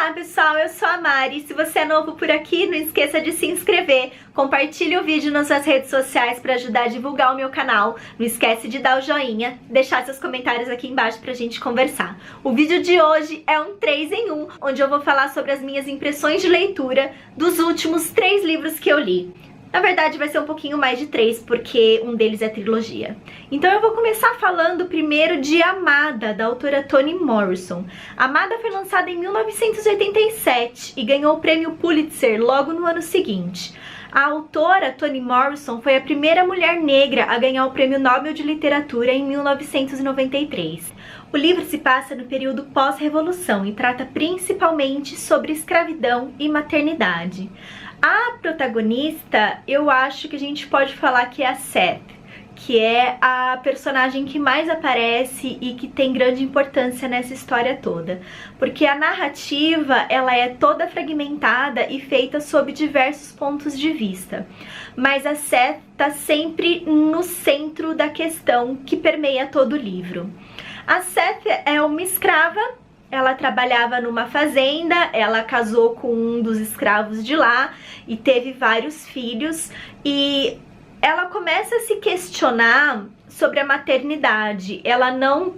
Olá pessoal, eu sou a Mari. Se você é novo por aqui, não esqueça de se inscrever, compartilhe o vídeo nas suas redes sociais para ajudar a divulgar o meu canal, não esquece de dar o joinha, deixar seus comentários aqui embaixo pra gente conversar. O vídeo de hoje é um 3 em 1, onde eu vou falar sobre as minhas impressões de leitura dos últimos 3 livros que eu li. Na verdade vai ser um pouquinho mais de 3, porque um deles é trilogia. Então eu vou começar falando primeiro de Amada, da autora Toni Morrison. Amada foi lançada em 1987 e ganhou o prêmio Pulitzer logo no ano seguinte. A autora Toni Morrison foi a primeira mulher negra a ganhar o prêmio Nobel de Literatura em 1993. O livro se passa no período pós-revolução e trata principalmente sobre escravidão e maternidade. A protagonista, eu acho que a gente pode falar que é a Seth, que é a personagem que mais aparece e que tem grande importância nessa história toda. Porque a narrativa, ela é toda fragmentada e feita sob diversos pontos de vista. Mas a Seth tá sempre no centro da questão que permeia todo o livro. A Seth é uma escrava. Ela trabalhava numa fazenda, ela casou com um dos escravos de lá e teve vários filhos, e ela começa a se questionar sobre a maternidade. Ela não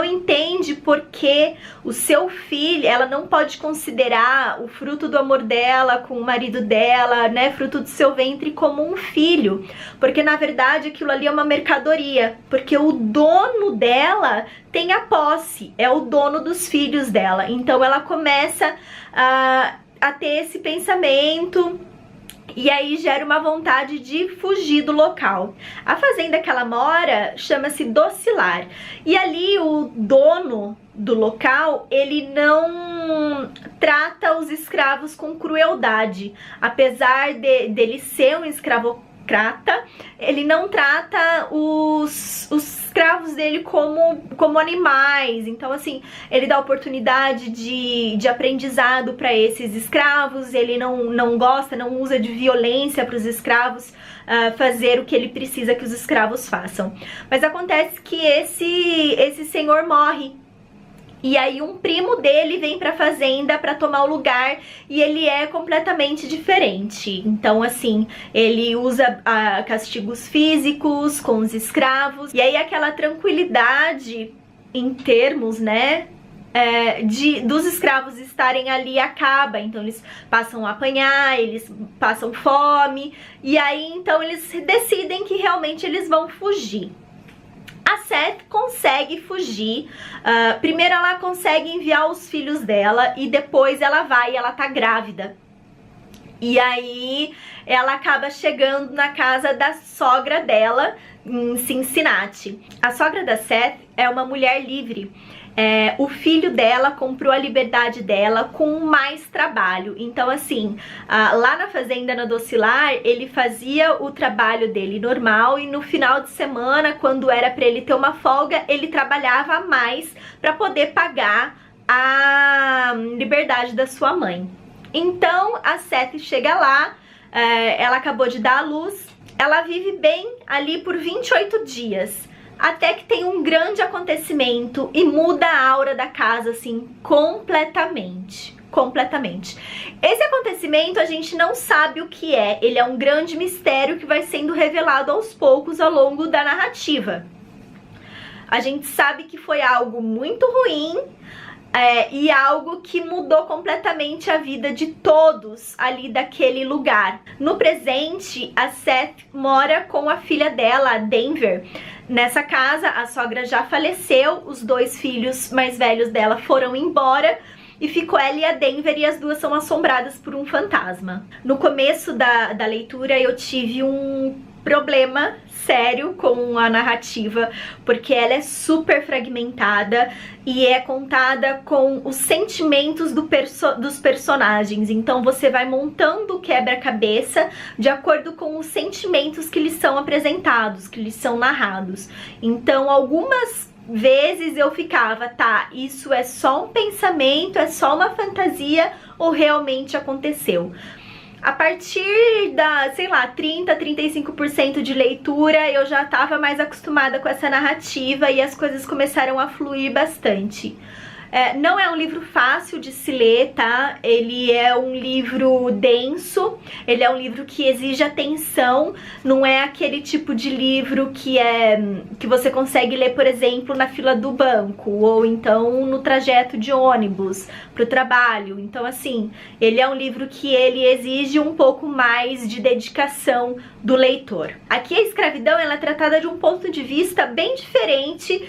entende por que o seu filho, ela não pode considerar o fruto do amor dela com o marido dela, né, fruto do seu ventre, como um filho, porque na verdade aquilo ali é uma mercadoria, porque o dono dela tem a posse, é o dono dos filhos dela. Então ela começa a ter esse pensamento. E aí gera uma vontade de fugir do local. A fazenda que ela mora chama-se Docilar. E ali o dono do local, ele não trata os escravos com crueldade. Apesar dele ser um escravocrata, ele não trata os escravos dele como animais. Então assim, ele dá oportunidade de aprendizado para esses escravos. Ele não gosta, não usa de violência para os escravos fazer o que ele precisa que os escravos façam. Mas acontece que esse senhor morre. E aí um primo dele vem pra fazenda pra tomar o lugar, e ele é completamente diferente. Então assim, ele usa castigos físicos com os escravos. E aí aquela tranquilidade em termos, né, dos escravos estarem ali acaba. Então eles passam a apanhar, eles passam fome. E aí então eles decidem que realmente eles vão fugir. A Seth consegue fugir. Primeiro ela consegue enviar os filhos dela, e depois ela tá grávida. E aí ela acaba chegando na casa da sogra dela em Cincinnati. A sogra da Seth é uma mulher livre. O filho dela comprou a liberdade dela com mais trabalho. Então assim, lá na fazenda, na Docilar, ele fazia o trabalho dele normal, e no final de semana, quando era para ele ter uma folga, ele trabalhava mais para poder pagar a liberdade da sua mãe. Então a Seth chega lá, ela acabou de dar à luz, ela vive bem ali por 28 dias. Até que tem um grande acontecimento e muda a aura da casa, assim, completamente. Completamente. Esse acontecimento a gente não sabe o que é. Ele é um grande mistério que vai sendo revelado aos poucos ao longo da narrativa. A gente sabe que foi algo muito ruim, e algo que mudou completamente a vida de todos ali daquele lugar. No presente, a Seth mora com a filha dela, a Denver. Nessa casa, a sogra já faleceu, os 2 filhos mais velhos dela foram embora, e ficou ela e a Denver, e as duas são assombradas por um fantasma. No começo da leitura eu tive um problema sério com a narrativa, porque ela é super fragmentada e é contada com os sentimentos dos personagens. Então você vai montando o quebra-cabeça de acordo com os sentimentos que lhes são apresentados, que lhes são narrados. Então algumas vezes eu ficava, tá, isso é só um pensamento, é só uma fantasia, ou realmente aconteceu? A partir da, sei lá, 30, 35% de leitura, eu já estava mais acostumada com essa narrativa e as coisas começaram a fluir bastante. Não é um livro fácil de se ler, tá? Ele é um livro denso, ele é um livro que exige atenção, não é aquele tipo de livro que você consegue ler, por exemplo, na fila do banco, ou então no trajeto de ônibus para o trabalho. Então, assim, ele é um livro que ele exige um pouco mais de dedicação do leitor. Aqui a escravidão, ela é tratada de um ponto de vista bem diferente,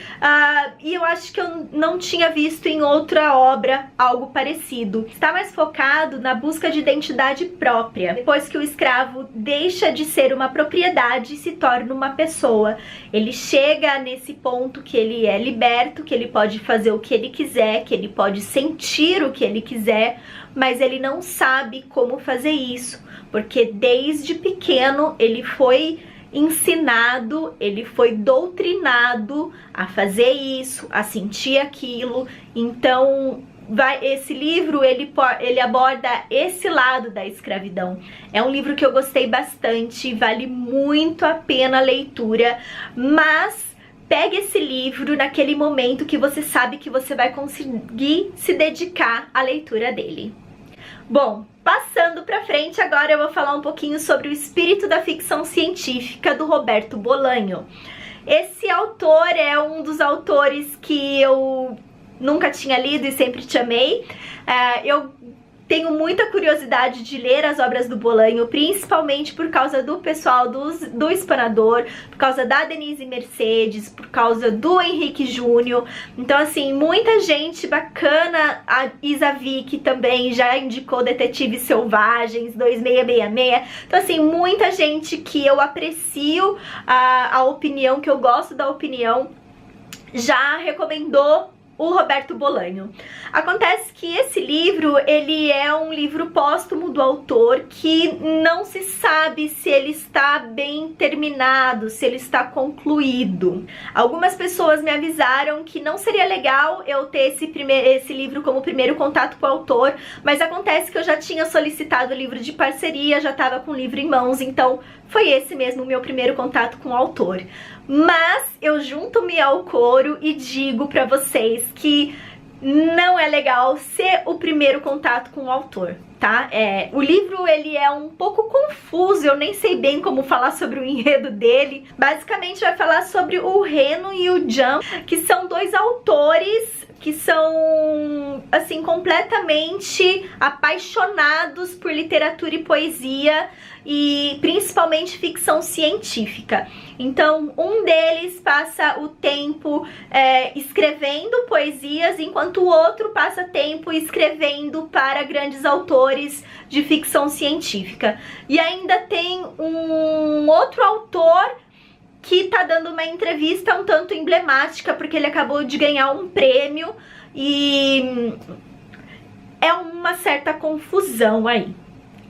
e eu acho que eu não tinha visto em outra obra algo parecido. Está mais focado na busca de identidade própria, depois que o escravo deixa de ser uma propriedade e se torna uma pessoa. Ele chega nesse ponto que ele é liberto, que ele pode fazer o que ele quiser, que ele pode sentir o que ele quiser, mas ele não sabe como fazer isso, porque desde pequeno ele foi ensinado, ele foi doutrinado a fazer isso, a sentir aquilo. Então esse livro ele aborda esse lado da escravidão. É um livro que eu gostei bastante, vale muito a pena a leitura, mas pegue esse livro naquele momento que você sabe que você vai conseguir se dedicar à leitura dele. Bom, passando pra frente, agora eu vou falar um pouquinho sobre o espírito da ficção científica do Roberto Bolanho. Esse autor é um dos autores que eu nunca tinha lido e sempre te amei. Eu tenho muita curiosidade de ler as obras do Bolanho, principalmente por causa do pessoal do Espanador, por causa da Denise Mercedes, por causa do Henrique Júnior. Então, assim, muita gente bacana. A Isa Vick também já indicou Detetives Selvagens 2666. Então, assim, muita gente que eu aprecio a opinião, que eu gosto da opinião, já recomendou o Roberto Bolanho. Acontece que esse livro, ele é um livro póstumo do autor, que não se sabe se ele está bem terminado, se ele está concluído. Algumas pessoas me avisaram que não seria legal eu ter esse livro como primeiro contato com o autor, mas acontece que eu já tinha solicitado o livro de parceria, já estava com o livro em mãos, então foi esse mesmo o meu primeiro contato com o autor. Mas eu junto-me ao coro e digo pra vocês que não é legal ser o primeiro contato com o autor, tá? O livro, ele é um pouco confuso, eu nem sei bem como falar sobre o enredo dele. Basicamente vai falar sobre o Reno e o Jan, que são dois autores que são, assim, completamente apaixonados por literatura e poesia, e principalmente ficção científica. Então, um deles passa o tempo escrevendo poesias, enquanto o outro passa tempo escrevendo para grandes autores de ficção científica. E ainda tem um outro autor que tá dando uma entrevista um tanto emblemática, porque ele acabou de ganhar um prêmio, e é uma certa confusão aí.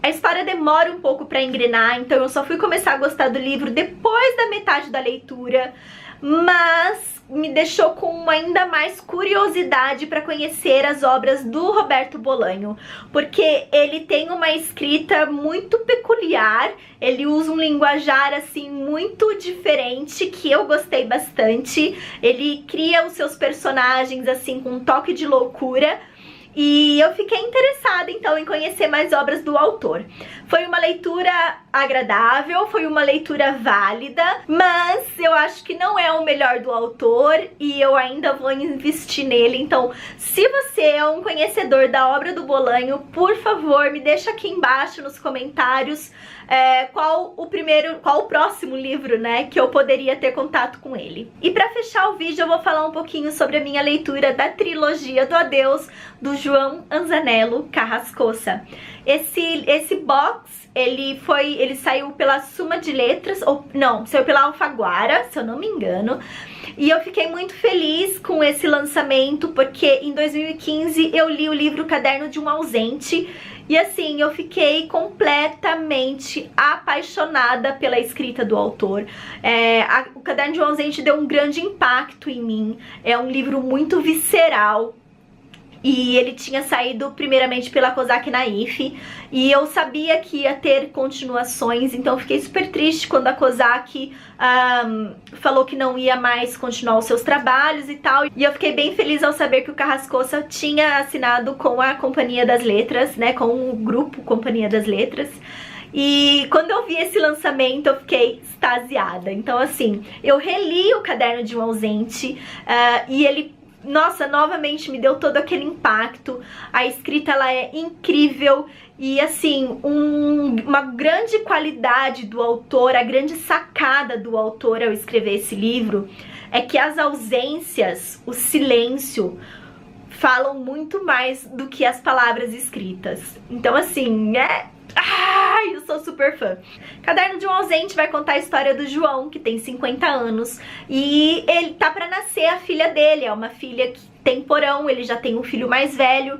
A história demora um pouco pra engrenar, então eu só fui começar a gostar do livro depois da metade da leitura, mas me deixou com ainda mais curiosidade para conhecer as obras do Roberto Bolanho, porque ele tem uma escrita muito peculiar, ele usa um linguajar assim muito diferente, que eu gostei bastante. Ele cria os seus personagens assim com um toque de loucura, e eu fiquei interessada então em conhecer mais obras do autor. Foi uma leitura agradável, foi uma leitura válida, mas eu acho que não é o melhor do autor e eu ainda vou investir nele. Então, se você é um conhecedor da obra do Bolanho, por favor, me deixa aqui embaixo nos comentários qual o próximo livro, né, que eu poderia ter contato com ele. E pra fechar o vídeo, eu vou falar um pouquinho sobre a minha leitura da trilogia do Adeus, do João Anzanello Carrascosa. Esse box, ele saiu pela Suma de Letras, ou não, saiu pela Alfaguara, se eu não me engano. E eu fiquei muito feliz com esse lançamento, porque em 2015 eu li o livro Caderno de um Ausente, e assim, eu fiquei completamente apaixonada pela escrita do autor. O Caderno de um Ausente deu um grande impacto em mim, é um livro muito visceral. E ele tinha saído primeiramente pela Kozak Naif, e eu sabia que ia ter continuações, então eu fiquei super triste quando a Kozak falou que não ia mais continuar os seus trabalhos e tal. E eu fiquei bem feliz ao saber que o Carrascosa tinha assinado com a Companhia das Letras, né, com o grupo Companhia das Letras. E quando eu vi esse lançamento, eu fiquei extasiada. Então, assim, eu reli o Caderno de um Ausente, e ele, nossa, novamente me deu todo aquele impacto. A escrita, ela é incrível. E, assim, uma grande qualidade do autor, a grande sacada do autor ao escrever esse livro é que as ausências, o silêncio, falam muito mais do que as palavras escritas. Então, assim, ai, eu sou super fã. Caderno de um Ausente vai contar a história do João, que tem 50 anos, e ele tá pra nascer a filha dele. É uma filha que tem porão, ele já tem um filho mais velho.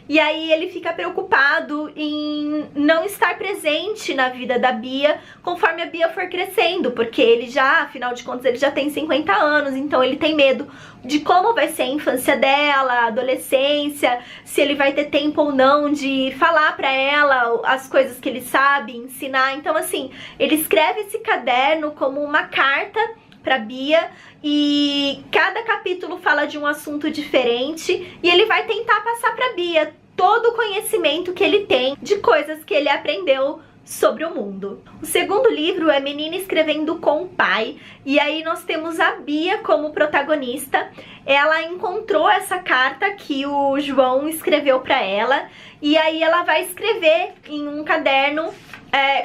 E aí ele fica preocupado em não estar presente na vida da Bia conforme a Bia for crescendo, porque ele já, afinal de contas, ele já tem 50 anos, então ele tem medo de como vai ser a infância dela, a adolescência, se ele vai ter tempo ou não de falar pra ela as coisas que ele sabe, ensinar. Então, assim, ele escreve esse caderno como uma carta pra Bia, e cada capítulo fala de um assunto diferente, e ele vai tentar passar pra Bia todo o conhecimento que ele tem de coisas que ele aprendeu sobre o mundo. O segundo livro é Menina Escrevendo com o Pai, e aí nós temos a Bia como protagonista. Ela encontrou essa carta que o João escreveu pra ela, e aí ela vai escrever em um caderno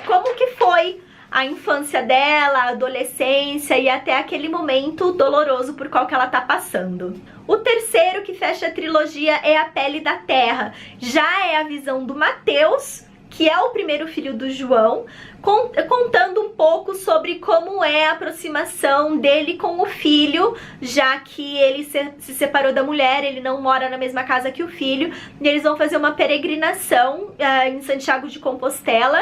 como que foi a infância dela, a adolescência e até aquele momento doloroso por qual que ela tá passando. O terceiro, que fecha a trilogia, é A Pele da Terra. Já é a visão do Mateus, que é o primeiro filho do João, contando um pouco sobre como é a aproximação dele com o filho, já que ele se separou da mulher, ele não mora na mesma casa que o filho, e eles vão fazer uma peregrinação em Santiago de Compostela.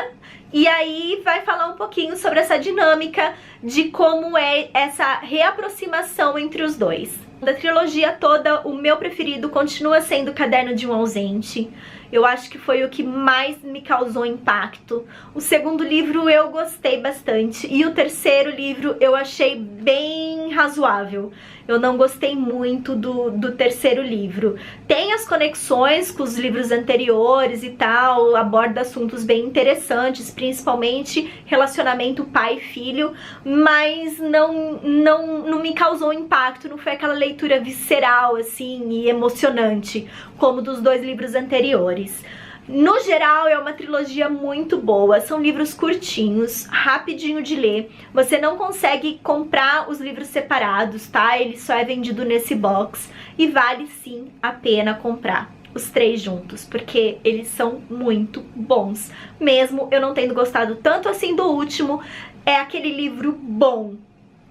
E aí vai falar um pouquinho sobre essa dinâmica de como é essa reaproximação entre os dois. Da trilogia toda, o meu preferido continua sendo o Caderno de um Ausente. Eu acho que foi o que mais me causou impacto. O segundo livro eu gostei bastante, e o terceiro livro eu achei bem razoável. Eu não gostei muito do terceiro livro. Tem as conexões com os livros anteriores e tal, aborda assuntos bem interessantes, principalmente relacionamento pai e filho, mas não me causou impacto, não foi aquela leitura visceral assim e emocionante como dos dois livros anteriores. No geral, é uma trilogia muito boa. São livros curtinhos, rapidinho de ler. Você não consegue comprar os livros separados, tá? Ele só é vendido nesse box. E vale sim a pena comprar os três juntos, porque eles são muito bons. Mesmo eu não tendo gostado tanto assim do último, é aquele livro bom.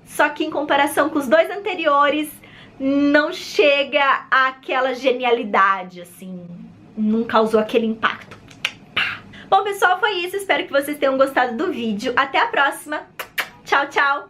Só que em comparação com os dois anteriores, não chega àquela genialidade, assim. Não causou aquele impacto. Bom, pessoal, foi isso. Espero que vocês tenham gostado do vídeo. Até a próxima. Tchau, tchau.